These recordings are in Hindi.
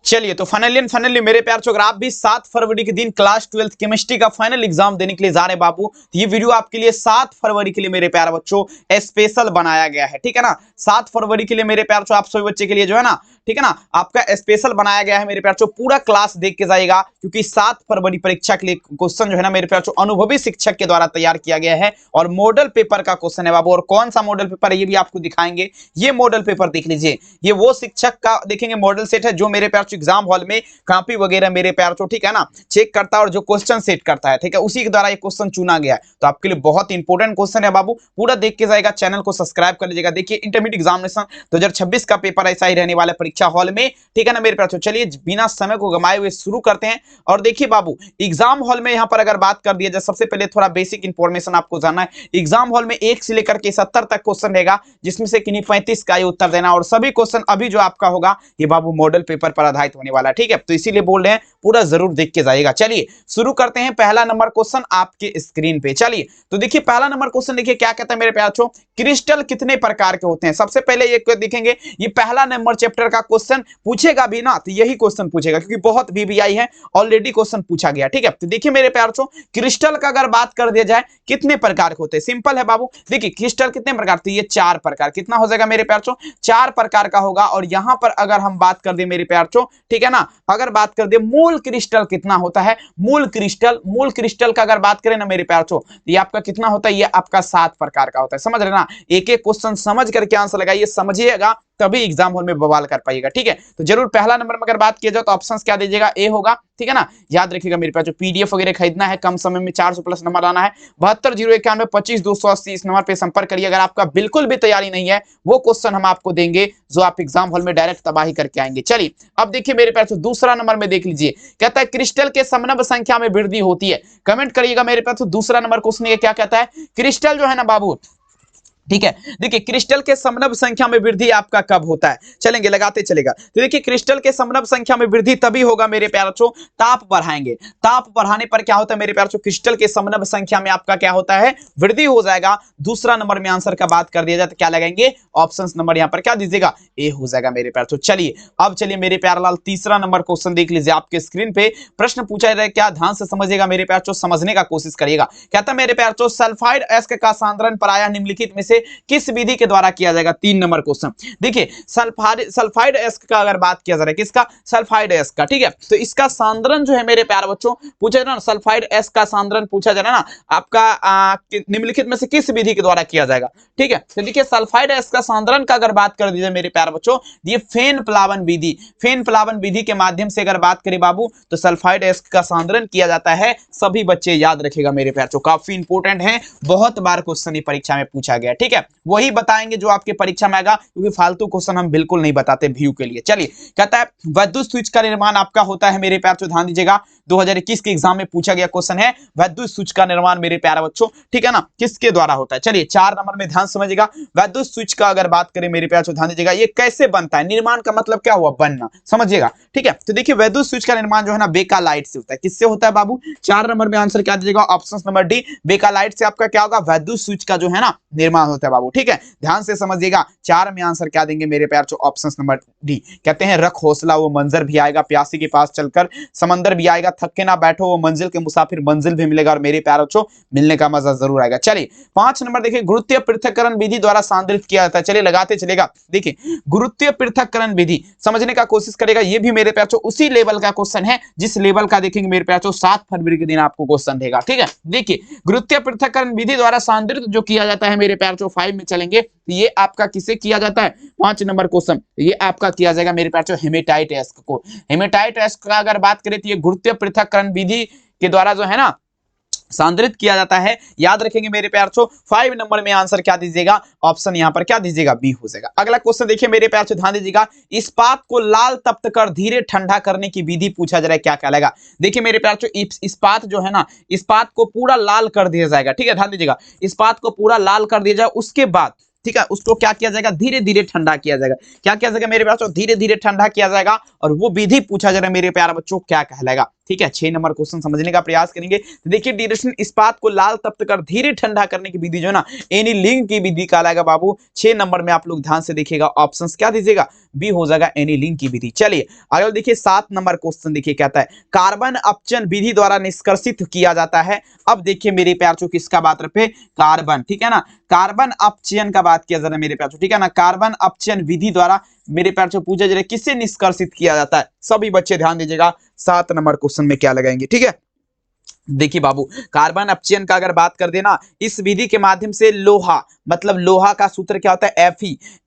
चलिए तो फाइनली मेरे प्यार अगर आप भी 7 फरवरी के दिन क्लास 12 केमिस्ट्री का फाइनल एग्जाम देने के लिए जा रहे हैं बाबू, तो ये वीडियो आपके लिए 7 फरवरी के लिए मेरे प्यार बच्चों स्पेशल बनाया गया है। ठीक है ना, 7 फरवरी के लिए मेरे प्यार आप सभी बच्चे के लिए जो है ना, ठीक है ना, आपका स्पेशल बनाया गया है मेरे प्यार। पूरा क्लास देख के जाएगा, क्योंकि 7 फरवरी परीक्षा के लिए क्वेश्चन जो है ना मेरे प्यार अनुभवी शिक्षक के द्वारा तैयार किया गया है और मॉडल पेपर का क्वेश्चन है बाबू। और कौन सा मॉडल पेपर है ये भी आपको दिखाएंगे। ये मॉडल पेपर देख लीजिए, ये वो शिक्षक का देखेंगे मॉडल सेट है जो मेरे प्यार एग्जाम हॉल में कॉपी वगैरह मेरे प्यार ठीक है ना चेक करता है और जो क्वेश्चन सेट करता है, ठीक है, उसी के द्वारा ये क्वेश्चन चुना गया है। तो आपके लिए बहुत इंपॉर्टेंट क्वेश्चन है बाबू, पूरा देख के जाएगा। चैनल को सब्सक्राइब कर लीजिएगा। देखिए इंटरमीडिएट एग्जामिनेशन 2026 का पेपर ऐसा ही रहने वाला है परीक्षा हॉल में, ठीक है ना मेरे प्यार। चलिए बिना समय को गंवाए हुए शुरू करते हैं। और देखिए बाबू, एग्जाम हॉल में यहां पर अगर बात कर दिया जाए, सबसे पहले थोड़ा बेसिक इंफॉर्मेशन आपको जानना है। एग्जाम हॉल में 1 से लेकर के 70 तक क्वेश्चन रहेगा, जिसमें से किन्हीं 35 का ही उत्तर देना। और सभी क्वेश्चन अभी जो आपका होगा ये बाबू मॉडल पेपर पर आधारित होने वाला है, ठीक है। तो इसीलिए बोल रहे हैं पूरा जरूर देख के जाइएगा। चलिए शुरू करते हैं। पहला नंबर क्वेश्चन आपके स्क्रीन पे। चलिए तो देखिए पहला नंबर क्वेश्चन देखिए क्या कहता है मेरे प्यार बच्चों, क्रिस्टल कितने प्रकार के होते हैं। सबसे पहले ये देखेंगे, ये पहला नंबर चैप्टर का क्वेश्चन पूछेगा भी ना, तो यही क्वेश्चन पूछेगा, क्योंकि बहुत वीवीआई है, ऑलरेडी क्वेश्चन पूछा गया, ठीक है। तो देखिए मेरे प्यार बच्चों, क्रिस्टल का अगर बात कर दिया जाए कितने प्रकार के होते हैं, सिंपल है बाबू। देखिए क्रिस्टल कितने प्रकार, तो ये 4 प्रकार, कितना हो जाएगा मेरे प्यार बच्चों, 4 प्रकार का होगा। और यहां पर अगर हम बात कर दे मेरे प्यार बच्चों, ठीक है ना, अगर बात कर दे मूल क्रिस्टल कितना होता है, मूल क्रिस्टल का अगर बात करें ना मेरे प्यार बच्चों, ये आपका कितना होता है, ये आपका 7 प्रकार का होता है। समझ रहे ना, एक एक क्वेश्चन समझ करके आंसर लगाइए, समझिएगा तभी एग्जाम हॉल में बवाल कर पाइएगा, ठीक है। तो जरूर पहला नंबर में अगर बात किया जाए तो ऑप्शंस क्या दीजिएगा, ए होगा, ठीक है ना। याद रखिएगा मेरे पास जो पीडीएफ वगैरह खरीदना है, कम समय में 400 प्लस नंबर लाना है, 720191 25 इस नंबर पे संपर्क करिए। अगर आपका बिल्कुल भी तैयारी नहीं है, वो क्वेश्चन हम आपको देंगे जो आप एग्जाम हॉल में डायरेक्ट तबाही करके आएंगे। चलिए अब देखिए मेरे पास दूसरा नंबर में देख लीजिए, कहता है क्रिस्टल के समनव संख्या में वृद्धि होती है। कमेंट करिएगा मेरे पास दूसरा नंबर क्वेश्चन क्या कहता है, क्रिस्टल जो है ना बाबू, ठीक है। देखिए क्रिस्टल के समनव संख्या में वृद्धि आपका कब होता है, चलेंगे लगाते चलेगा। तो देखिए क्रिस्टल के समनव संख्या में वृद्धि तभी होगा मेरे प्यारे बच्चों, ताप बढ़ाएंगे। ताप बढ़ाने पर क्या होता है मेरे प्यारे बच्चों, क्रिस्टल के समनव संख्या में आपका क्या होता है, वृद्धि हो जाएगा। दूसरा नंबर में आंसर का बात कर दिया जाए तो क्या लगाएंगे, ऑप्शन नंबर यहां पर क्या दीजिएगा, ए हो जाएगा मेरे प्यारे बच्चों। चलिए अब चलिए मेरे प्यारे लाल तीसरा नंबर क्वेश्चन देख लीजिए आपके स्क्रीन पे। प्रश्न पूछा जाए, क्या ध्यान से समझिएगा मेरे प्यारे बच्चों, समझने का कोशिश करिएगा। कहता है मेरे प्यारे बच्चों, सल्फाइड एस्क का सांद्रण प्रायः निम्नलिखित में से किस विधि के द्वारा किया जाएगा। 3 नंबर क्वेश्चन देखिए, सल्फाइड एस्क का अगर बात किया जा रहा है, किसका, सल्फाइड एस्क का, ठीक है। तो इसका सांद्रण जो है मेरे प्यारे बच्चों पूछा जा रहा है ना, सल्फाइड एस्क का सांद्रण पूछा जा रहा है ना आपका निम्नलिखित में से किस विधि के द्वारा किया जाएगा, ठीक है। तो देखिए सल्फाइड एस्क का सांद्रण का अगर बात कर दीजिए मेरे प्यारे बच्चों, ये फेन प्लावन विधि, फेन प्लावन विधि के माध्यम से अगर बात करें बाबू, तो सल्फाइड एस्क का सांद्रण किया जाता है। सभी बच्चे याद रखेगा मेरे प्यारे बच्चों, काफी इंपोर्टेंट है, बहुत बार क्वेश्चन परीक्षा में पूछा गया, ठीक है। वही बताएंगे जो आपके परीक्षा में आएगा, क्योंकि फालतू क्वेश्चन हम बिल्कुल नहीं बताते व्यू के लिए। चलिए कहता है विद्युत स्विच का निर्माण आपका होता है मेरे प्यारे बच्चों, ध्यान दीजिएगा 2021 के एग्जाम में पूछा गया क्वेश्चन है, विद्युत स्विच का निर्माण मेरे प्यारे बच्चों, ठीक है ना, किसके द्वारा होता है। चलिए 4 नंबर में ध्यान समझिएगा, विद्युत स्विच का अगर बात करें मेरे प्यारे बच्चों, ध्यान दीजिएगा ये कैसे बनता है, निर्माण का मतलब क्या हुआ, बनना, समझिएगा, ठीक है। तो देखिए विद्युत स्विच का निर्माण जो है ना बेकालाइट से होता है। किससे होता है बाबू, 4 नंबर में आंसर क्या दीजिएगा, ऑप्शन नंबर डी, बेकालाइट से आपका क्या होगा, विद्युत स्विच का जो है ना निर्माण होता है बाबू, ठीक है। ध्यान से समझिएगा, 4 में आंसर क्या देंगे मेरे प्यार बच्चों, ऑप्शन नंबर डी। कहते हैं रख हौसला वो मंजर भी आएगा, प्यासी के पास चलकर समंदर भी आएगा, थक के ना बैठो वो मंजिल के मुसाफिर मंजिल भी मिलेगा, और मेरे प्यार बच्चों मिलने का मजा जरूर आएगा। चलिए 5 नंबर देखिए, गुरुत्वीय पृथक्करण विधि द्वारा सांद्रित किया जाता है। चलिए लगाते चलेगा, देखिए गुरुत्वीय पृथक्करण विधि समझने का कोशिश करेगा, ये भी मेरे प्यार बच्चों उसी लेवल का क्वेश्चन है जिस लेवल का देखेंगे मेरे प्यार बच्चों 7 फरवरी के दिन आपको क्वेश्चन देगा, ठीक है। देखिए गुरुत्वीय पृथक्करण विधि द्वारा सांद्रित जो किया जाता है मेरे प्यार बच्चों 5 में चलेंगे, ये आपका किसे किया जाता है, 5 नंबर क्वेश्चन ये आपका किया जाएगा मेरे प्यार बच्चों हेमेटाइट एस्क को। हेमेटाइट एस्क का अगर बात करें तो ये गुरुत्वीय पृथक्करण विधि के द्वारा जो है ना सांद्रित किया जाता है। याद रखेंगे मेरे प्यार बच्चों 5 नंबर में आंसर क्या दीजिएगा, ऑप्शन यहां पर क्या दीजिएगा, बी हो जाएगा। अगला क्वेश्चन देखिए मेरे प्यार बच्चों, ध्यान दीजिएगा, इस्पात को लाल तप्त कर धीरे ठंडा करने की विधि पूछा जा रहा है, क्या कहलाएगा। देखिए मेरे प्यार बच्चों इस्पात जो है ना, इस्पात को पूरा लाल कर दिया जाएगा, ठीक है। ध्यान दीजिएगा, इस्पात को पूरा लाल कर दिया जाए, उसके बाद ठीक है उसको क्या किया जाएगा, धीरे धीरे ठंडा किया जाएगा। क्या किया जाएगा मेरे प्यारे बच्चों, धीरे धीरे ठंडा किया जाएगा, और वो विधि पूछा जा रहा है मेरे प्यारे बच्चों क्या कहलाएगा। ठीक है, 6 नंबर क्वेश्चन समझने का प्रयास करेंगे। तो देखिए डिरेक्शन इस्पात को लाल तप्त कर धीरे ठंडा करने की विधि जो है ना एनीलिंग की विधि कहलाएगा बाबू। 6 नंबर में आप लोग ध्यान से देखिएगा, ऑप्शंस क्या दीजिएगा, बी हो जाएगा एनीलिंग की विधि। चलिए अगला देखिए 7 नंबर क्वेश्चन देखिए कहता है कार्बन अपचन विधि द्वारा निष्कर्षित किया जाता है। अब देखिए मेरे प्यार चो किसका बात रहे, कार्बन, ठीक है ना, कार्बन अपचयन का बात किया जा रहा है मेरे प्यार चो, ठीक है ना, कार्बन अपचयन विधि द्वारा मेरे प्यार चो पूछा जा रहा है किससे निष्कर्षित किया जाता है। सभी बच्चे ध्यान दीजिएगा 7 नंबर क्वेश्चन में क्या लगाएंगे, ठीक है। देखिए बाबू कार्बन अपचयन का अगर बात कर देना, इस विधि के माध्यम से लोहा, मतलब लोहा का सूत्र क्या होता है,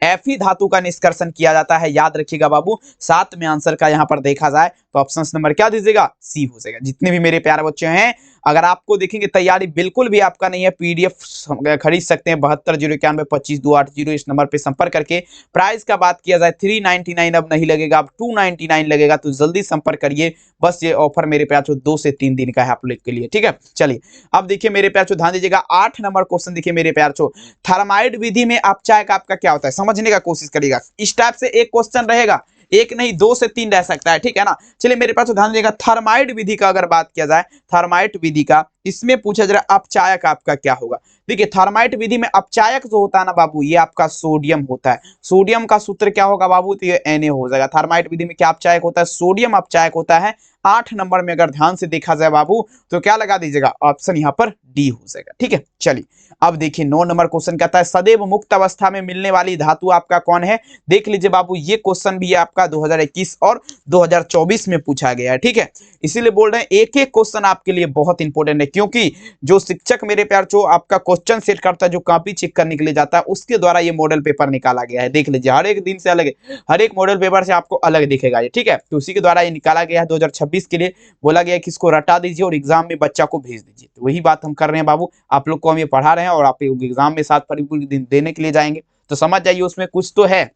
एफी धातु का निष्कर्षण किया जाता है। याद रखिएगा बाबू 7 में आंसर का यहां पर देखा जाए तो ऑप्शन नंबर क्या दीजिएगा, सी हो जाएगा। जितने भी मेरे प्यारे बच्चे हैं अगर आपको देखेंगे तैयारी बिल्कुल भी आपका नहीं है, पीडीएफ खरीद सकते हैं 7201925280 इस नंबर पे संपर्क करके। प्राइस का बात किया जाए 399 अब नहीं लगेगा, अब 299 लगेगा, तो जल्दी संपर्क करिए। बस ये ऑफर मेरे प्यार 2 से 3 दिन का है आप लोग के लिए, ठीक है। चलिए अब देखिए मेरे प्यार ध्यान दीजिएगा 8 नंबर क्वेश्चन देखिए मेरे प्यार थर्माइड विधि में अपचायक का आपका क्या होता है, समझने का कोशिश करिएगा। इस टाइप से एक क्वेश्चन रहेगा, एक नहीं 2 से 3 रह सकता है, ठीक है ना। चलिए मेरे पास ध्यान दीजिएगा थर्माइड विधि का अगर बात किया जाए, थर्माइट विधि का, इसमें पूछा जा रहा है अपचायक आपका क्या होगा। देखिए थर्माइट विधि में अपचायक जो होता है ना बाबू, ये आपका सोडियम होता है। सोडियम का सूत्र क्या होगा बाबू, तो ये Na हो जाएगा। थर्माइट विधि में क्या अपचायक होता है, सोडियम अपचायक होता है। 8 नंबर में अगर ध्यान से देखा जाए बाबू तो क्या लगा दीजिएगा, ऑप्शन यहाँ पर डी हो जाएगा, ठीक है। चलिए अब देखिए 9 नंबर क्वेश्चन कहता है सदैव मुक्त अवस्था में मिलने वाली धातु आपका कौन है। देख लीजिए बाबू ये क्वेश्चन भी आपका 2021 और 2024 में पूछा गया है, ठीक है। इसीलिए बोल रहे हैं एक एक क्वेश्चन आपके लिए बहुत इंपॉर्टेंट है, क्योंकि जो शिक्षक मेरे प्यार जो आपका क्वेश्चन सेट करता है, जो कॉपी चेक करने के लिए जाता है, उसके द्वारा ये मॉडल पेपर निकाला गया है। देख लीजिए हर एक दिन से अलग है, हर एक मॉडल पेपर से आपको अलग दिखेगा ये, ठीक है। तो उसी के द्वारा ये निकाला गया है। 2026 के लिए बोला गया है कि इसको रटा दीजिए और एग्जाम में बच्चा को भेज दीजिए। तो वही बात हम कर रहे हैं बाबू, आप लोग को हम ये पढ़ा रहे हैं और आप एग्जाम में 7 फरवरी के दिन देने के लिए जाएंगे, तो समझ जाइए उसमें कुछ तो है।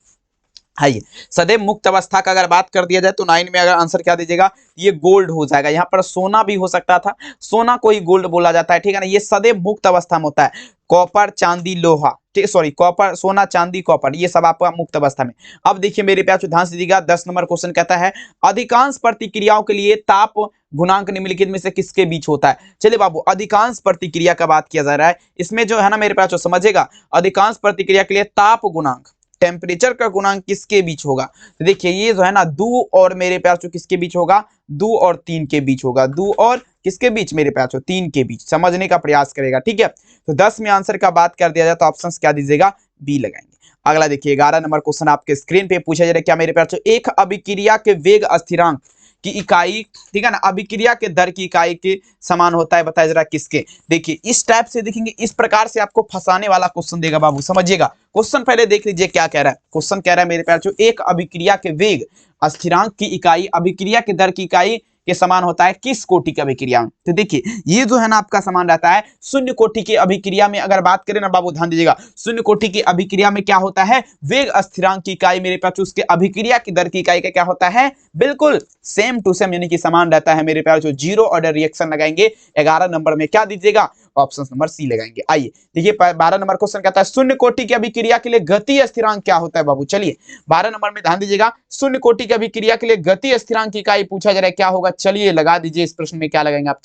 आइए सदैव मुक्त अवस्था का अगर बात कर दिया जाए तो 9 में अगर आंसर क्या दीजिएगा, ये गोल्ड हो जाएगा। यहाँ पर सोना भी हो सकता था, सोना को ही गोल्ड बोला जाता है, ठीक है ना। ये सदैव मुक्त अवस्था में होता है। कॉपर चांदी लोहा, ठीक, सॉरी कॉपर सोना चांदी कॉपर, ये सब आपका मुक्त अवस्था में। अब देखिए मेरे प्यार ध्यान से दीजिएगा 10 नंबर क्वेश्चन कहता है अधिकांश प्रतिक्रियाओं के लिए ताप गुणांक निम्नलिखित में से किसके बीच होता है। चलिए बाबू अधिकांश प्रतिक्रिया का बात किया जा रहा है, इसमें जो है ना मेरे प्यार समझेगा अधिकांश प्रतिक्रिया के लिए ताप गुणांक, टेम्परेचर का गुणांक किसके बीच होगा। तो देखिए ये जो है ना 2 और मेरे प्यार किसके बीच होगा, 2 और 3 के बीच होगा। 2 और किसके बीच मेरे प्यार 3 के बीच, समझने का प्रयास करेगा, ठीक है। तो 10 में आंसर का बात कर दिया जाए तो ऑप्शंस क्या दीजिएगा, बी लगाएंगे। अगला देखिए 11 नंबर क्वेश्चन आपके स्क्रीन पे पूछा जा रहा है क्या मेरे प्यार एक अभिक्रिया के वेग स्थिरांक की इकाई, ठीक है ना, अभिक्रिया के दर की इकाई के समान होता है, बताया जरा किसके। देखिए इस टाइप से देखेंगे, इस प्रकार से आपको फंसाने वाला क्वेश्चन देगा बाबू, समझिएगा। क्वेश्चन पहले देख लीजिए क्या कह रहा है। क्वेश्चन कह रहा है मेरे प्यार एक अभिक्रिया के वेग स्थिरांक की इकाई अभिक्रिया के दर की इकाई के समान होता है किस कोटि की अभिक्रिया में। तो देखिए ये जो है ना आपका समान रहता है शून्य कोटि की अभिक्रिया में। अगर बात करें ना बाबू ध्यान दीजिएगा, शून्य कोटि की अभिक्रिया में क्या होता है, वेग स्थिरांक की इकाई मेरे पास उसके अभिक्रिया की दर की इकाई का क्या होता है, बिल्कुल सेम टू सेम यानी कि समान रहता है मेरे प्यार। जो जीरो ऑर्डर रिएक्शन लगाएंगे 11 नंबर में क्या दीजिएगा, ऑप्शन नंबर सी लगाएंगे। आइए देखिए 12 नंबर क्वेश्चन कहता है शून्य कोटि की अभिक्रिया के लिए गति स्थिरांक क्या होता है बाबू। चलिए 12 नंबर में ध्यान दीजिएगा, शून्य कोटि की अभिक्रिया के लिए गति स्थिरांक की इकाई पूछा जा रहा है क्या होगा। चलिए लगा दीजिए, इस प्रश्न में क्या लगाएंगे आप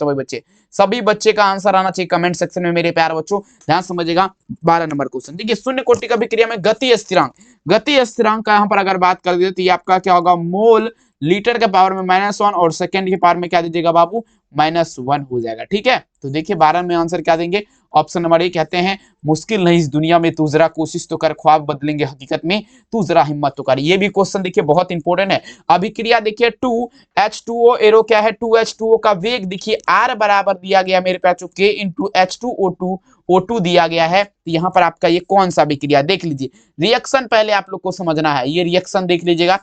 सभी बच्चे का आंसर आना चाहिए कमेंट सेक्शन में मेरे प्यार बच्चों, ध्यान समझिएगा। 12 नंबर क्वेश्चन देखिए शून्य कोटि की अभिक्रिया में गति स्थिरांक का यहाँ पर अगर बात कर दे तो ये आपका क्या होगा, मोल लीटर के पावर में -1 और सेकंड के पावर में क्या दीजिएगा बाबू, -1 हो जाएगा, ठीक है। तो देखिए 12 में आंसर क्या देंगे, ऑप्शन नंबर ए कहते हैं मुश्किल नहीं इस दुनिया में, तू जरा कोशिश तो कर, ख्वाब बदलेंगे हकीकत में, तू जरा हिम्मत तो कर। ये भी क्वेश्चन देखिए बहुत इंपॉर्टेंट है। अभिक्रिया देखिए 2H2O एरो क्या है, 2H2O का वेग देखिए R बराबर दिया गया मेरे पास K × H2O2 O2 दिया गया है। तो यहाँ पर आपका ये कौन सा अभिक्रिया देख लीजिए। रिएक्शन पहले आप लोग को समझना है, ये रिएक्शन देख लीजिएगा,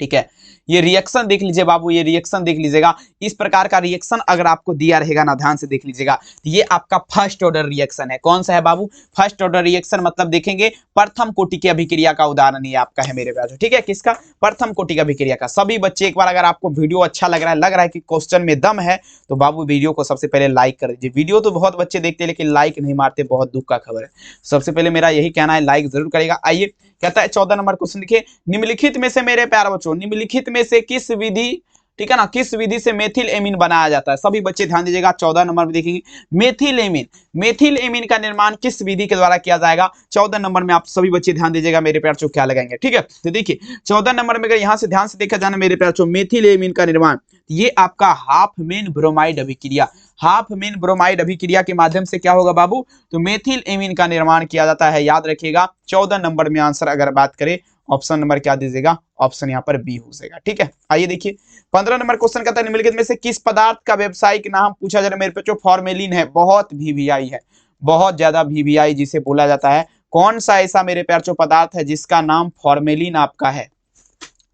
ठीक है। ये रिएक्शन देख लीजिए बाबू, ये रिएक्शन देख लीजिएगा। इस प्रकार का रिएक्शन अगर आपको दिया रहेगा ना, ध्यान से देख लीजिएगा, तो ये आपका फर्स्ट ऑर्डर रिएक्शन है। कौन सा है बाबू, फर्स्ट ऑर्डर रिएक्शन, मतलब देखेंगे प्रथम कोटि की अभिक्रिया का उदाहरण ये आपका है मेरे प्यार, ठीक है। किसका, प्रथम कोटि की अभिक्रिया का। सभी बच्चे एक बार अगर आपको वीडियो अच्छा लग रहा है कि क्वेश्चन में दम है, तो बाबू वीडियो को सबसे पहले लाइक कर दीजिए। वीडियो तो बहुत बच्चे देखते हैं लेकिन लाइक नहीं मारते, बहुत दुख का खबर है। सबसे पहले मेरा यही कहना है, लाइक जरूर करेगा। आइए कहता है 14 नंबर क्वेश्चन देखिए, निम्नलिखित में से मेरे प्यारे बच्चों, निम्नलिखित में से किस विधि ठीक है ना, किस विधि से मेथिल एमीन बनाया जाता है? सभी बच्चे ध्यान दीजिएगा, 14 नंबर में देखेंगे मेथिल एमीन। मेथिल एमीन का निर्माण किस विधि के द्वारा किया जाएगा? 14 नंबर में आप सभी बच्चे ध्यान दीजिएगा मेरे प्यार क्या लगाएंगे, ठीक है। तो देखिए 14 नंबर में अगर यहां से ध्यान से देखा जाना मेरे प्यार मेथिल एमीन का निर्माण, ये आपका हाफमैन ब्रोमाइड अभिक्रिया, हाफमैन ब्रोमाइड अभिक्रिया के माध्यम से क्या होगा बाबू? तो मेथिल एमीन का निर्माण किया जाता है। याद रखिएगा 14 नंबर में आंसर अगर बात करें, ऑप्शन नंबर क्या दीजिएगा? ऑप्शन यहाँ पर बी हो जाएगा, ठीक है। आइए देखिए 15 नंबर क्वेश्चन कहता है निम्नलिखित में से किस पदार्थ का व्यावसायिक नाम पूछा जा रहा है मेरे पे? फॉर्मेलिन है, बहुत वीवीआई है, बहुत ज्यादा वीवीआई जिसे बोला जाता है। कौन सा ऐसा मेरे प्यार पदार्थ है जिसका नाम फॉर्मेलिन आपका है?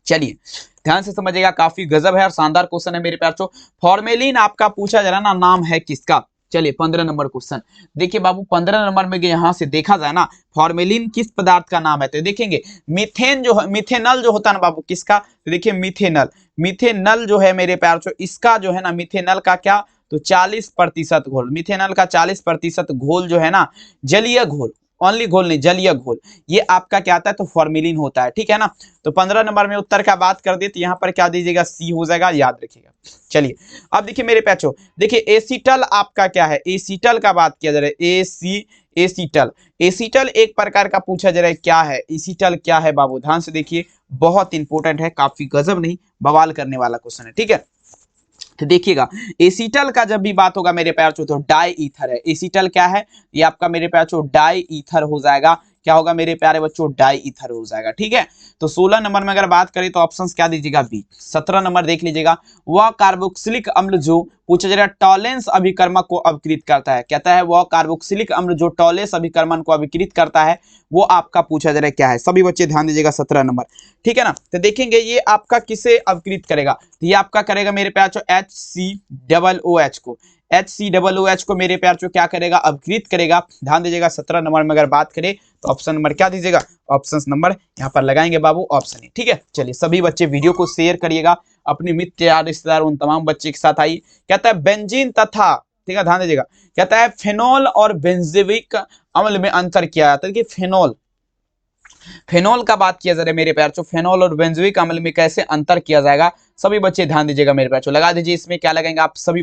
चलिए ध्यान से समझिएगा, काफी गजब है और शानदार क्वेश्चन है मेरे प्यार। फॉर्मेलिन आपका पूछा जा रहा ना, नाम है किसका? चलिए 15 नंबर क्वेश्चन देखिए बाबू, 15 नंबर में यहां से देखा जाए ना, फॉर्मेलिन किस पदार्थ का नाम है? तो देखेंगे मीथेन जो है, मिथेनल जो होता है ना बाबू, किसका? तो देखिए मिथेनल, मिथेनल जो है मेरे प्यार इसका जो है ना, मिथेनल का क्या? तो 40% घोल, मिथेनल का 40% घोल जो है ना, जलीय घोल, ओनली घोल नहीं, जलीय घोल, ये आपका क्या आता है? तो फॉर्मेलिन होता है, ठीक है ना। तो 15 नंबर में उत्तर का बात कर दे तो यहाँ पर क्या दीजिएगा? सी हो जाएगा, याद रखिएगा। चलिए अब देखिए मेरे पैचो, देखिए एसीटल आपका क्या है? एसीटल का बात किया जा रहा है, एसीटल, एसीटल एक प्रकार का पूछा जा रहा है, क्या है एसीटल? क्या है बाबू? ध्यान से देखिए, बहुत इंपॉर्टेंट है, काफी गजब नहीं बवाल करने वाला क्वेश्चन है, ठीक है। तो देखिएगा एसीटल का जब भी बात होगा मेरे प्यार तो डाई ईथर है। एसीटल क्या है? ये आपका मेरे प्यार डाई ईथर हो जाएगा। क्या होगा मेरे प्यारे बच्चों? डाई ईथर हो जाएगा, ठीक है। तो 16 नंबर में अगर बात करें तो ऑप्शंस क्या दीजिएगा? बी। 17 नंबर देख लीजिएगा, वह कार्बोक्सिलिक अम्ल जो पूछा जा रहा है टॉलेंस अभिकर्मक को अभिकृत करता है, कहता है वह कार्बोक्सिलिक अम्ल जो टॉलेंस अभिकर्मन को अभिकृत करता है, वो आपका पूछा जा रहा है क्या है? सभी बच्चे ध्यान दीजिएगा 17 नंबर, ठीक है ना। तो देखेंगे ये आपका किसे अभिकृत करेगा? तो ये आपका करेगा मेरे प्यार HCOOH को, HCOOH को मेरे प्यार क्या करेगा? अभिकृत करेगा। ध्यान दीजिएगा 17 नंबर में अगर बात करें तो ऑप्शन नंबर क्या दीजिएगा? ऑप्शन नंबर यहाँ पर लगाएंगे बाबू, ऑप्शन ए, ठीक है। चलिए सभी बच्चे वीडियो को शेयर करिएगा, अपनी मित्र यार रिश्तेदार उन तमाम बच्चे के साथ आइए। कहता है बेंजीन तथा, ठीक है ध्यान दीजिएगा, कहता है फेनॉल और बेंजीविक अम्ल में अंतर किया जाता है। फेनॉल, फेनॉल का बात किया जा रहा है मेरे प्यार, फेनॉल और बेंजोइक अम्ल में कैसे अंतर किया जाएगा? सभी बच्चे ध्यान दीजिएगा मेरे प्यार, लगा दीजिए इसमें क्या लगाएंगे आप सभी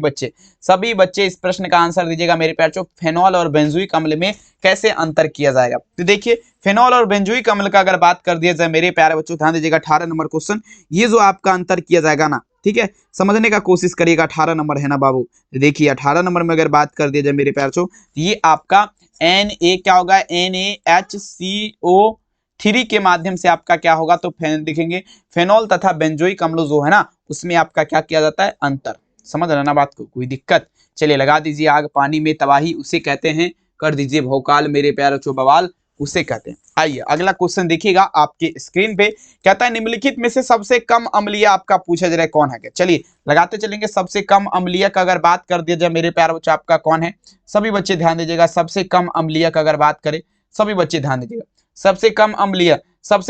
बच्चे इस प्रश्न का आंसर दीजिएगा मेरे प्यार। फेनॉल और बेंजोइक अम्ल में कैसे अंतर किया जाएगा? तो देखिए फेनॉल और बेंजोइक अम्ल का अगर बात कर दिया जाए मेरे प्यारे बच्चों, ध्यान दीजिएगा 18 नंबर क्वेश्चन, ये जो आपका अंतर किया जाएगा ना, ठीक है, समझने का कोशिश करिएगा। 18 नंबर है ना बाबू, देखिए 18 नंबर में अगर बात कर दिया जाए मेरे प्यार, ये आपका Na क्या होगा? NaHCO3 के माध्यम से आपका क्या होगा? तो देखेंगे फेनॉल तथा बेंजोइक अम्ल जो है ना, उसमें आपका क्या किया जाता है? अंतर। समझ रहे ना बात को? कोई दिक्कत? चलिए लगा दीजिए आग पानी में तबाही उसे कहते हैं, कर दीजिए भौकाल मेरे प्यारे बवाल उसे कहते हैं। आइए अगला क्वेश्चन देखिएगा आपके स्क्रीन पे, कहता है निम्नलिखित में से सबसे कम अम्लीय आपका पूछा जा रहा है कौन है? चलिए लगाते चलेंगे। सबसे कम अम्लीय का अगर बात कर दिया जाए मेरे प्यारे बच्चों, आपका कौन है? सभी बच्चे ध्यान दीजिएगा। सबसे कम अम्लीय का अगर बात करें, सभी बच्चे ध्यान दीजिएगा, सबसे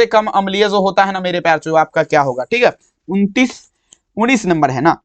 कम अम्लीय जो होता है ना मेरे प्यार जो आपका क्या होगा? ठीक है 19 नंबर है ना।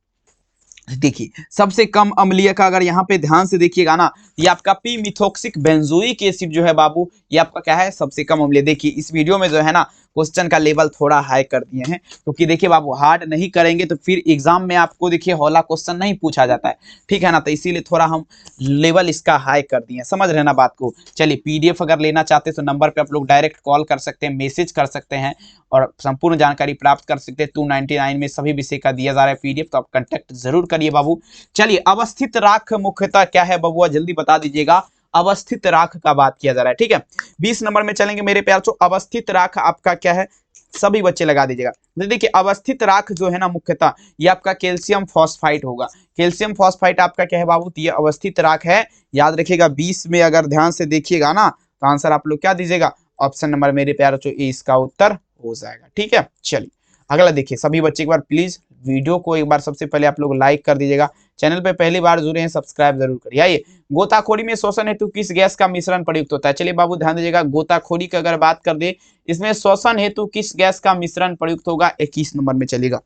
देखिए सबसे कम अम्लीय का अगर यहाँ पे ध्यान से देखिएगा ना, ये आपका पी मिथोक्सिक बेंजोइक एसिड जो है बाबू, ये आपका क्या है? सबसे कम अम्लीय। देखिए इस वीडियो में जो है ना क्वेश्चन का लेवल थोड़ा हाई कर दिए हैं, क्योंकि देखिए बाबू हार्ड नहीं करेंगे तो फिर एग्जाम में आपको देखिए हौला क्वेश्चन नहीं पूछा जाता है, ठीक है ना। तो इसीलिए थोड़ा हम लेवल इसका हाई कर दिए हैं, समझ रहे ना बात को। चलिए पीडीएफ अगर लेना चाहते हैं तो नंबर पे आप लोग डायरेक्ट कॉल कर सकते हैं, मैसेज कर सकते हैं और संपूर्ण जानकारी प्राप्त कर सकते हैं। 299 में सभी विषय का दिया जा रहा है पीडीएफ, तो आप कांटेक्ट जरूर करिए बाबू। चलिए अवस्थित राख मुख्यतः क्या है बबुआ? जल्दी बता दीजिएगा। अवस्थित राख का बात किया जा रहा है, ठीक है। 20 नंबर में चलेंगे मेरे प्यार। अवस्थित राख आपका क्या है? सभी बच्चे लगा दीजिएगा। देखिए अवस्थित राख जो है ना मुख्यतः ये आपका कैल्शियम फॉस्फाइड होगा। कैल्शियम फॉस्फाइड आपका क्या है बाबू? तो ये अवस्थित राख है, याद रखिएगा। 20 में अगर ध्यान से देखिएगा ना तो आंसर आप लोग क्या दीजिएगा? ऑप्शन नंबर मेरे प्यार इसका उत्तर हो जाएगा, ठीक है। चलिए अगला देखिए, सभी बच्चे एक बार प्लीज वीडियो को एक बार सबसे पहले आप लोग लाइक कर दीजिएगा। चैनल पे पहली बार जुड़े हैं सब्सक्राइब जरूर करिए। आइए गोताखोरी में शोषण हेतु किस गैस का मिश्रण प्रयुक्त होता है? चलिए बाबू ध्यान दीजिएगा, गोताखोरी की अगर बात कर दे इसमें शोषण हेतु किस गैस का मिश्रण प्रयुक्त होगा? 21 नंबर में चलेगा,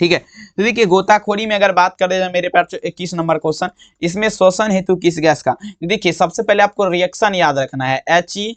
ठीक है। तो देखिए गोताखोरी में अगर बात कर दे मेरे पास 21 नंबर क्वेश्चन, इसमें शोषण हेतु किस गैस का? देखिए सबसे पहले आपको रिएक्शन याद रखना है, He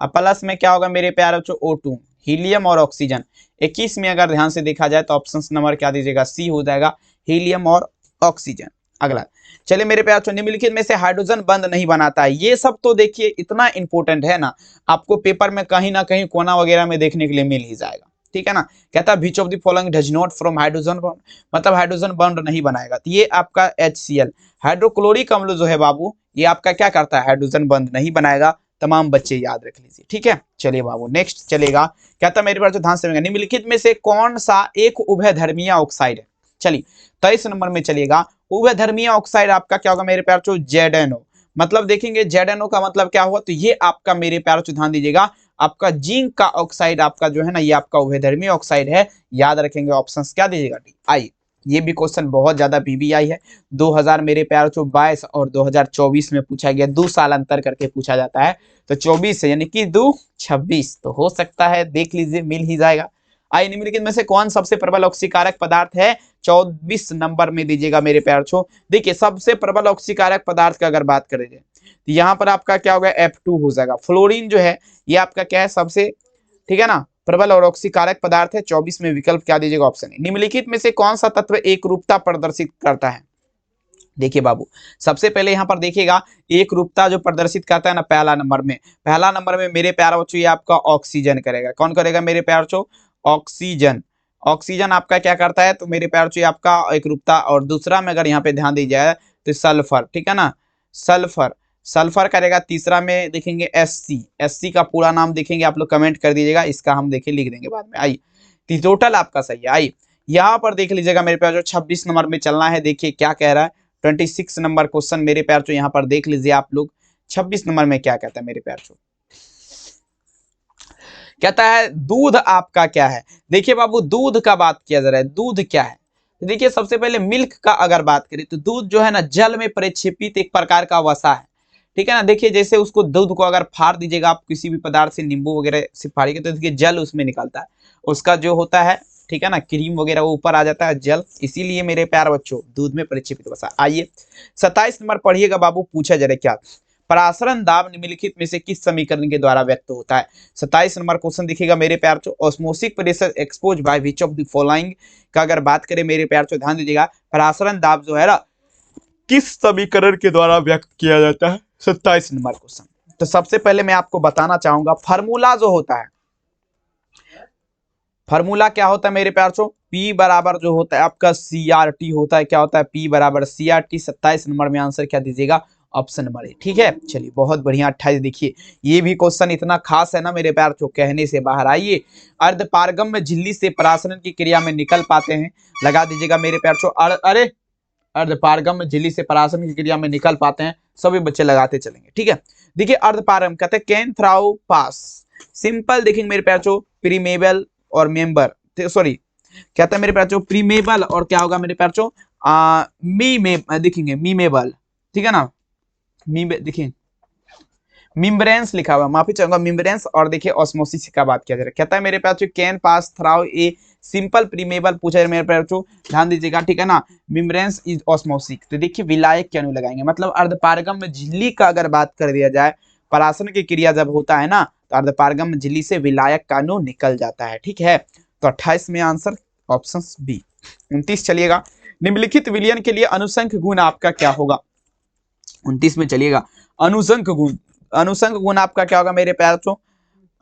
प्लस में क्या होगा मेरे प्यारे बच्चों? O2, हीलियम और ऑक्सीजन। 21 में अगर ध्यान से देखा जाए तो ऑप्शन नंबर क्या दीजिएगा, सी हो जाएगा, हीलियम और ऑक्सीजन। अगला चलिए मेरे प्यार, निम्नलिखित में से हाइड्रोजन बंध नहीं बनाता है। ये सब तो देखिए इतना इंपॉर्टेंट है ना, आपको पेपर में कहीं ना कहीं कोना वगैरह में देखने के लिए मिल ही जाएगा, ठीक है ना। कहता है विच of the following does not from hydrogen bond, मतलब हाइड्रोजन बॉन्ड नहीं बनाएगा। तो ये आपका HCl हाइड्रोक्लोरिक अम्ल जो है बाबू, ये आपका क्या करता है, हाइड्रोजन बॉन्ड नहीं बनाएगा। तमाम बच्चे याद रख लीजिए, ठीक है। चलिए बाबू नेक्स्ट चलेगा, कहता है मेरे पास जो ध्यान से निम्नलिखित में से कौन सा एक उभयधर्मीय ऑक्साइड है। चलिए 23 नंबर में चलिएगा, उभयधर्मीय ऑक्साइड आपका क्या होगा मेरे प्यार चो, ZNO। मतलब देखेंगे ZNO का मतलब क्या हुआ, तो ये आपका मेरे प्यार चो ध्यान दीजिएगा, आपका जिंक का ऑक्साइड आपका जो है ना, ये आपका उभयधर्मीय ऑक्साइड है। याद रखेंगे ऑप्शंस क्या दीजिएगा, डी। आइए ये भी क्वेश्चन बहुत ज्यादा PBI है, 2000 मेरे प्यार चो 22 और 2024 में पूछा गया, 2 साल अंतर करके पूछा जाता है। तो 24 से यानी कि 2 26 तो हो सकता है, देख लीजिए मिल ही जाएगा। आइए निम्नलिखित में से कौन सबसे प्रबल ऑक्सीकारक पदार्थ है, 24 नंबर में दीजिएगा मेरे प्यार छो। देखिए सबसे प्रबल ऑक्सीकारक पदार्थ का अगर बात करें तो यहाँ पर आपका क्या होगा, F2 हो जाएगा। फ्लोरीन जो है ये आपका क्या है, सबसे, ठीक है ना, प्रबल और ऑक्सीकारक पदार्थ है। 24 में विकल्प क्या दीजिएगा, ऑप्शन है। निम्नलिखित में से कौन सा तत्व एक रूपता प्रदर्शित करता है। देखिए बाबू सबसे पहले यहाँ पर देखिएगा, एक रूपता जो प्रदर्शित करता है ना, पहला नंबर में मेरे प्यार बच्चों ये आपका ऑक्सीजन करेगा। कौन करेगा मेरे प्यार बच्चों, ऑक्सीजन। ऑक्सीजन आपका क्या करता है, तो मेरे प्यार बच्चों आपका एक रूपता। और दूसरा में अगर यहाँ पे ध्यान दी जाए तो सल्फर, ठीक है ना, सल्फर करेगा। तीसरा में देखेंगे SC का पूरा नाम देखेंगे, आप लोग कमेंट कर दीजिएगा, इसका हम देखें लिख देंगे बाद में। आइए टोटल आपका सही है। आइए यहाँ पर देख लीजिएगा मेरे प्यार जो 26 नंबर में चलना है, देखिए क्या कह रहा है। 26 नंबर क्वेश्चन मेरे प्यार चो, यहाँ पर देख लीजिए आप लोग 26 नंबर में क्या कहता है मेरे प्यार चो, कहता है दूध आपका क्या है। देखिए बाबू दूध का बात किया जा रहा है, दूध क्या है। देखिए सबसे पहले मिल्क का अगर बात करें तो दूध जो है ना, जल में प्रक्षेपित एक प्रकार का वसा है, ठीक है ना। देखिए जैसे उसको दूध को अगर फाड़ दीजिएगा आप किसी भी पदार्थ से, नींबू वगैरह से फाड़िएगा तो देखिए जल उसमें निकलता है, उसका जो होता है, ठीक है ना, क्रीम वगैरह वो ऊपर आ जाता है जल, इसीलिए मेरे प्यार बच्चों दूध में प्रक्षेपित वसा। आइए 27 नंबर पढ़िएगा बाबू, पूछा जा रहा है क्या, परासरण दाब निम्नलिखित में से किस समीकरण के द्वारा व्यक्त होता है। 27 नंबर क्वेश्चन दिखेगा मेरे प्यार चो, osmotic pressure expose by which of the following का अगर बात करें मेरे प्यार चो, ध्यान दीजिएगा परासरण दाब जो है ना, किस समीकरण के द्वारा व्यक्त किया जाता है। 27 नंबर क्वेश्चन, तो सबसे पहले मैं आपको बताना चाहूंगा फार्मूला जो होता है, फार्मूला क्या होता है मेरे प्यार चो, P बराबर जो होता है आपका CRT होता है। क्या होता है, P बराबर CRT। 27 नंबर में आंसर क्या दीजिएगा, ऑप्शन नंबर ए, ठीक है। चलिए बहुत बढ़िया। 28 देखिए ये भी क्वेश्चन इतना खास है ना मेरे प्यार चो, कहने से बाहर। आइए अर्धपारगम्य झिल्ली से परासरण की क्रिया में निकल पाते हैं, लगा दीजिएगा मेरे प्यार चो। अरे अर्धपारगम्य झिल्ली से परासरण की क्रिया में निकल पाते हैं, सभी बच्चे लगाते चलेंगे, ठीक है। देखिए अर्धपारगम कहते हैं कैन थ्राउ पास, सिंपल देखेंगे मेरे प्यार चो, प्रीमेबल और मेंबर, सॉरी कहता है मेरे प्यार चो प्रीमेबल और क्या होगा मेरे प्यार चो, देखेंगे मीमेबल, ठीक है ना, देखिए मिम्ब्रेंस लिखा हुआ, माफी चाहूंगा, मिम्ब्रेंस। और देखिए ऑस्मोसिस का बात किया जा रहा है, कहता है मेरे प्यार चो can pass थ्राउ a simple preamble पूछा है मेरे प्यार चो, ध्यान दीजिएगा, ठीक है ना। मिम्ब्रेंस इज ऑस्मोसिक, तो देखिए विलायक क्या नहीं लगाएंगे, मतलब अर्धपारगम्य झिल्ली का अगर बात कर दिया जाए, परासरण की क्रिया जब होता है ना, तो अर्धपारगम्य झिल्ली से विलायक का अणु निकल जाता है, ठीक है। तो 28 में आंसर ऑप्शन बी। 29 चलिएगा, निम्नलिखित विलयन के लिए अनुसंख्य गुण आपका क्या होगा। 29 में चलिएगा, अनुसंख्य गुण, अनुसंख्य गुण आपका क्या होगा मेरे प्यार चो,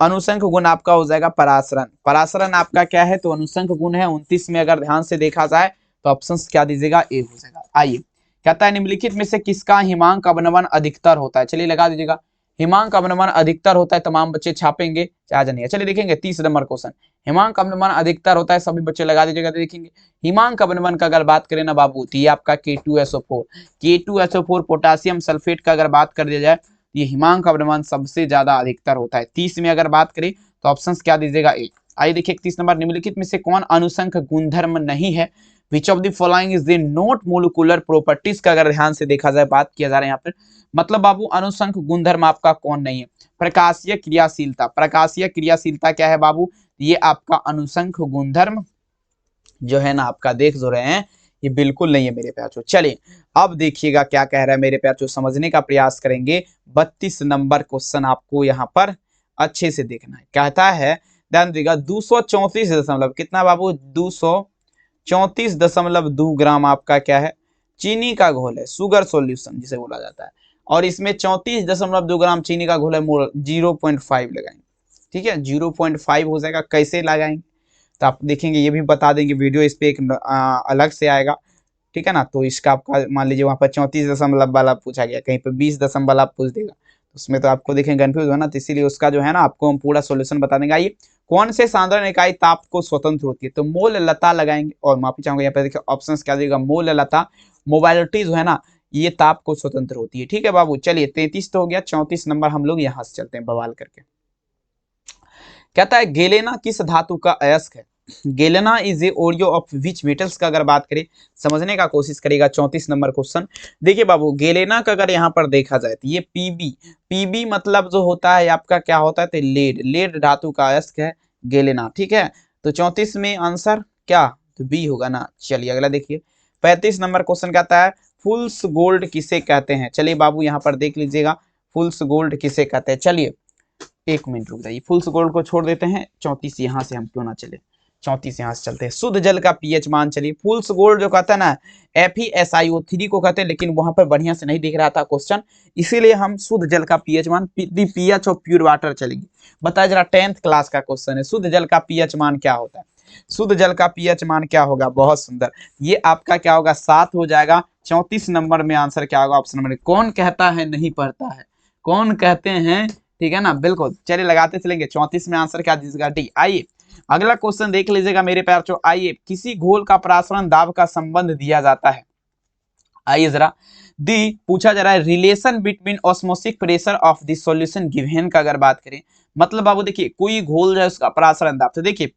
अनुसंख्य गुण आपका हो जाएगा परासरण। परासरण आपका क्या है, तो अनुसंख्य गुण है। 29 में अगर ध्यान से देखा जाए तो ऑप्शन क्या दीजिएगा, ए हो जाएगा। आइए कहता है निम्नलिखित में से किसका हिमांक अवनमन अधिकतर होता है। चलिए लगा दीजिएगा, हिमांक अवनमन अधिकतर होता है, तमाम बच्चे छापेंगे चाहे जानिए। चलिए देखेंगे 30 नंबर क्वेश्चन, हिमांक अवनमन अधिकतर होता है, सभी बच्चे लगा दीजिएगा। देखेंगे हिमांक अवनमन का अगर बात करें ना बाबू, तो ये आपका K2SO4 पोटासियम सल्फेट का अगर बात कर दिया जाए, ये हिमांक अवनमन सबसे ज्यादा अधिकतर होता है। 30 में अगर बात करें तो ऑप्शन क्या दीजिएगा, ए। आइए देखिए 31 नंबर, निम्नलिखित में से कौन अनुसंख्य गुणधर्म नहीं है, विच of the following is the not molecular properties का अगर ध्यान से देखा जाए, बात किया जा रहा है यहाँ पर, मतलब बाबू अनुसंख्य गुणधर्म आपका कौन नहीं है। प्रकाशीय क्रियाशीलता, प्रकाशीय क्रियाशीलता क्या है बाबू, ये आपका अनुसंख्य गुणधर्म जो है ना आपका देख जो रहे हैं, ये बिल्कुल नहीं है मेरे प्याचो। चलिए अब देखिएगा क्या कह रहा है मेरे प्याचो, समझने का प्रयास करेंगे। 32 नंबर क्वेश्चन आपको यहाँ पर अच्छे से देखना है। कहता है ध्यान दीजिएगा 234 कितना बाबू 234.2 ग्राम आपका क्या है चीनी का घोल है, शुगर सॉल्यूशन जिसे बोला जाता है। और इसमें 34.2 ग्राम चीनी का घोल है, 0.5 लगाएंगे। ठीक है 0.5 हो जाएगा। कैसे लगाएंगे तो आप देखेंगे, ये भी बता देंगे वीडियो इस पे एक अलग से आएगा। ठीक है ना, तो इसका आपका मान लीजिए वहां पर 34 वाला पूछा गया, कहीं पे 20 वाला पूछ देगा, तो उसमें तो आपको देखेंगे कंफ्यूज हो ना, तो इसीलिए उसका जो है ना आपको हम पूरा सोल्यूशन बता देंगे। आइए, कौन से साधारण इकाई ताप को स्वतंत्र होती है, तो मोल लता लगाएंगे। और माफी चाहूंगा यहाँ पे देखिए ऑप्शन क्या देगा, मोल लता मोबाइलिटी जो है ना ये ताप को स्वतंत्र होती है। ठीक है बाबू, चलिए 33 तो हो गया, 34 नंबर हम लोग यहाँ से चलते हैं बवाल करके। कहता है गेलेना किस धातु का अयस्क है। Galena is a ore of which metals का अगर बात करें, समझने का कोशिश करेगा 34 नंबर क्वेश्चन। देखिए बाबू, गेलेना का अगर यहाँ पर देखा जाए तो ये पीबी मतलब जो होता है आपका क्या होता है, तो लेड धातु का अयस्क है गेलेना। ठीक है, तो 34 में आंसर क्या, तो बी होगा ना। चलिए अगला देखिए, 35 नंबर क्वेश्चन कहता है फुल्स गोल्ड किसे कहते हैं। चलिए बाबू यहाँ पर देख लीजिएगा, फुल्स गोल्ड किसे कहते हैं। चलिए 1 मिनट रुक जाइए, फुल्स गोल्ड को छोड़ देते हैं, 34 यहाँ से हम क्यों ना चले, 34 यहाँ से चलते हैं। शुद्ध जल का पीएच मान, चलिए फुल्स गोल्ड जो कहता है ना FeSiO3 को कहते हैं, लेकिन वहां पर बढ़िया से नहीं दिख रहा था क्वेश्चन, इसीलिए हम शुद्ध जल का पीएच मान पीएच ऑफ प्योर वाटर चलेगी। बताया जरा, 10th क्लास का क्वेश्चन है, शुद्ध जल का पीएच मान क्या होता है, शुद्ध जल का पीएच मान क्या होगा। बहुत सुंदर, ये आपका क्या होगा 7 हो जाएगा। 34 नंबर में आंसर क्या होगा, ऑप्शन नंबर। कौन कहता है नहीं पढ़ता है, कौन कहते हैं, ठीक है ना, बिल्कुल। चलिए लगाते चलेंगे, 34 में आंसर क्या दीजिएगा, डी। आइए अगला क्वेश्चन देख लीजिएगा मेरे प्यार चो। आइए, किसी घोल का प्रासरण दाब का संबंध दिया जाता है। आइए जरा दी पूछा जा रहा है, relation between osmotic pressure of the solution given का अगर बात करें, मतलब बाबू देखिए कोई घोल जो है उसका प्रासरण दाब, तो देखिए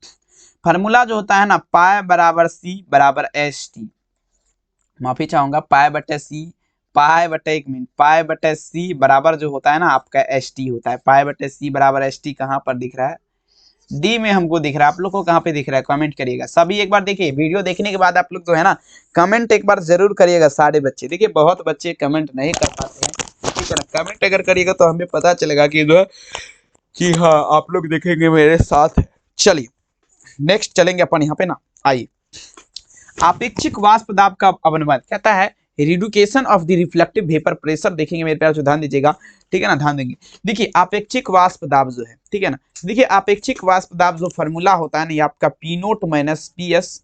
फार्मूला जो होता है ना, पाई बराबर सी बराबर एस टी, माफी चाहूंगा पाई बटे सी, पाई बटे 1 मिनट, पाई बटे सी बराबर जो होता है ना आपका एस टी होता है। पाई बटे सी बराबर एस टी कहाँ पर दिख रहा है, डी में हमको दिख रहा है। आप लोग को कहाँ पे दिख रहा है, कमेंट करिएगा सभी। एक बार देखिए वीडियो देखने के बाद आप लोग जो है ना कमेंट एक बार जरूर करिएगा सारे बच्चे। देखिए बहुत बच्चे कमेंट नहीं कर पाते हैं, ठीक है ना, कमेंट अगर करिएगा तो हमें पता चलेगा कि जो है कि हाँ आप लोग देखेंगे मेरे साथ। चलिए नेक्स्ट चलेंगे अपन यहाँ पे ना। आइए, आपेक्षिक वाष्प दाब का अवनमन कहता है reduction of the reflective vapour pressure. देखेंगे मेरे प्यार, ध्यान दीजिएगा, ठीक है ना, ध्यान देंगे। देखिए आपेक्षिक वाष्प दाब जो है, ठीक है ना, देखिए आपेक्षिक वाष्प दाब जो फॉर्मूला होता है ना, ये आपका P note minus P S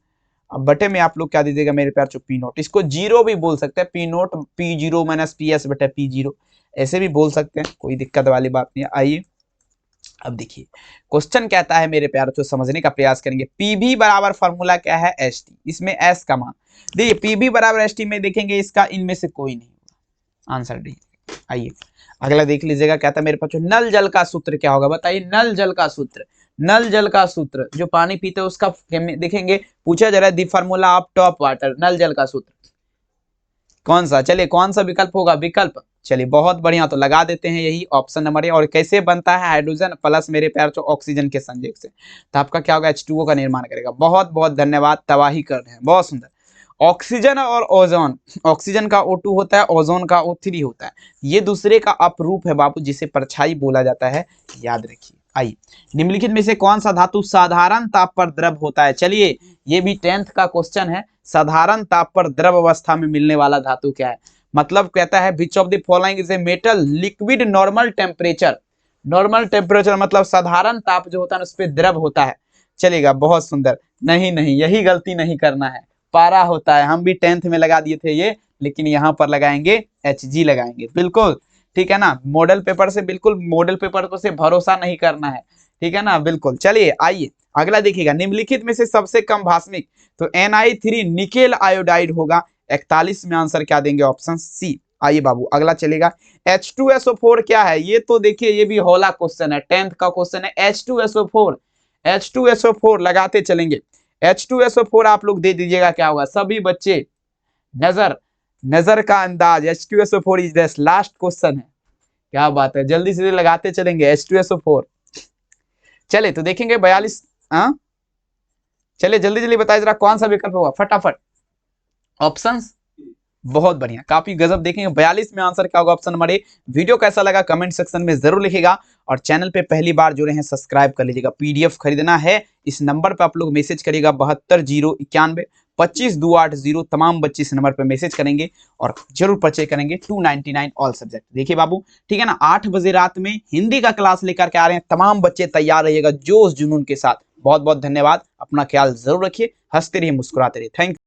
बटे में आप लोग क्या दीजिएगा मेरे प्यार, पी नोट, इसको जीरो भी बोल सकते हैं, P note P zero minus P S बटे पी जीरो, ऐसे भी बोल सकते हैं, कोई दिक्कत वाली बात नहीं है। आइए अब देखिए क्वेश्चन कहता है मेरे प्यार, तो समझने का प्रयास करेंगे। पीवी बराबर फॉर्मूला क्या है, एस टी, इसमें एस का मान देखिए, पीवी बराबर एस टी में देखेंगे इसका इनमें से कोई नहीं होगा, आंसर डी। आइए अगला देख लीजिएगा, कहता है मेरे पास नल जल का सूत्र क्या होगा, बताइए नल जल का सूत्र। नल जल का सूत्र जो पानी पीते हैं उसका देखेंगे, पूछा जा रहा है दी फार्मूला ऑफ टॉप वाटर, नल जल का सूत्र कौन सा, चलिए कौन सा विकल्प होगा, विकल्प, चलिए बहुत बढ़िया, तो लगा देते हैं यही ऑप्शन नंबर ए। और कैसे बनता है, हाइड्रोजन प्लस मेरे प्यार जो ऑक्सीजन के संयोग से, तो आपका क्या होगा H2O का निर्माण करेगा। बहुत बहुत धन्यवाद, तबाही कर रहे हैं, बहुत सुंदर। ऑक्सीजन और ओजोन, ऑक्सीजन का O2 होता है, ओजोन का O3 होता है, ये दूसरे का अपरूप है बाबू, जिसे परछाई बोला जाता है, याद रखिए। आइए, निम्नलिखित में से कौन सा धातु साधारण ताप पर द्रव होता है। चलिए ये भी 10th का क्वेश्चन है, साधारण ताप पर द्रव अवस्था में मिलने वाला धातु क्या है, मतलब कहता है विच of the following is a metal liquid normal temperature. Normal temperature मतलब साधारण ताप जो होता है उस पर द्रव होता है, चलेगा, बहुत सुंदर। नहीं नहीं, यही गलती नहीं करना है, पारा होता है, हम भी 10th में लगा दिए थे ये, लेकिन यहाँ पर लगाएंगे HG लगाएंगे, बिल्कुल ठीक है ना। मॉडल पेपर से बिल्कुल, मॉडल पेपर से भरोसा नहीं करना है, ठीक है ना, बिल्कुल। चलिए आइए अगला देखिएगा, निम्नलिखित में से सबसे कम भास्मिक, तो Ni3 निकेल आयोडाइड होगा। 41 में आंसर क्या देंगे, ऑप्शन सी। आइए बाबू अगला चलेगा, H2SO4 क्या है, ये तो देखिए ये भी हौला क्वेश्चन है, 10th का क्वेश्चन है। H2SO4, H2SO4 लगाते चलेंगे। H2SO4 आप लोग दे दीजिएगा क्या होगा, सभी बच्चे नजर नजर का अंदाज, H2SO4 is this, last question है, क्या बात है, जल्दी से लगाते चलेंगे H2SO4। चले तो देखेंगे 42, हाँ चलिए जल्दी जल्दी बताइए जरा कौन सा विकल्प होगा फटाफट, ऑप्शंस बहुत बढ़िया, काफी गजब। देखेंगे 42 में आंसर क्या होगा, ऑप्शन नंबर ए। वीडियो कैसा लगा कमेंट सेक्शन में जरूर लिखिएगा, और चैनल पे पहली बार जुड़े हैं सब्सक्राइब कर लीजिएगा। पीडीएफ खरीदना है, इस नंबर पे आप लोग मैसेज करिएगा 72 091 25 280। तमाम बच्चे इस नंबर पे मैसेज करेंगे और जरूर परचेज करेंगे 299 ऑल सब्जेक्ट। देखिए बाबू, ठीक है ना, 8 बजे रात में हिंदी का क्लास लेकर के आ रहे हैं, तमाम बच्चे तैयार रहिएगा जोश जुनून के साथ। बहुत बहुत धन्यवाद, अपना ख्याल जरूर रखिए, हंसते रहिए, मुस्कुराते रहिए। थैंक